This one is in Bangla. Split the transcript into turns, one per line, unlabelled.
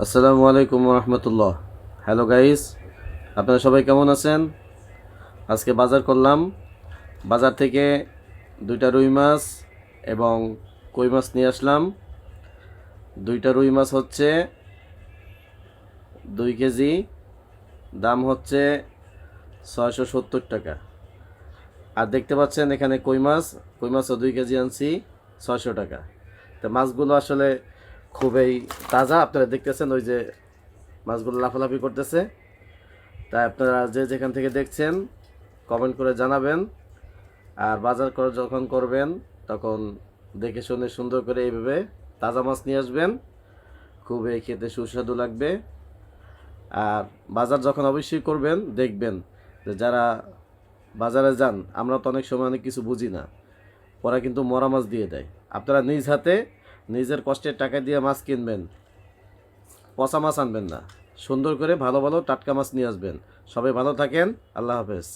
আসসালামু আলাইকুম রহমতুল্লাহ। হ্যালো গাইস, আপনারা সবাই কেমন আছেন? আজকে বাজার করলাম। বাজার থেকে দুইটা রুই মাছ এবং কই মাছ নিয়ে আসলাম। দুইটা রুই মাছ হচ্ছে 2 কেজি, দাম হচ্ছে 670 টাকা। আর দেখতে পাচ্ছেন এখানে কই মাছও 2 কেজি আনছি, 600 টাকা। তো মাছগুলো আসলে খুবই তাজা, আপনারা দেখতেছেন ওই যে মাছগুলো লাফালাফি করতেছে। তাই আপনারা যে যেখান থেকে দেখছেন কমেন্ট করে জানাবেন। আর বাজার করে যখন করবেন তখন দেখে শুনে সুন্দর করে এইভাবে তাজা মাছ নিয়ে আসবেন, খুবই খেতে সুস্বাদু লাগবে। আর বাজার যখন অবশ্যই করবেন দেখবেন যে যারা বাজারে যান, আমরা তো অনেক সময় অনেক কিছু বুঝি না, ওরা কিন্তু মরা মাছ দিয়ে দেয়। আপনারা নিজ হাতে নিজের কষ্টের টাকা দিয়ে মাছ কিনবেন, পচা মাছ আনবেন না। সুন্দর করে ভালো ভালো টাটকা মাছ নিয়ে আসবেন। সবাই ভালো থাকেন। আল্লাহ হাফেজ।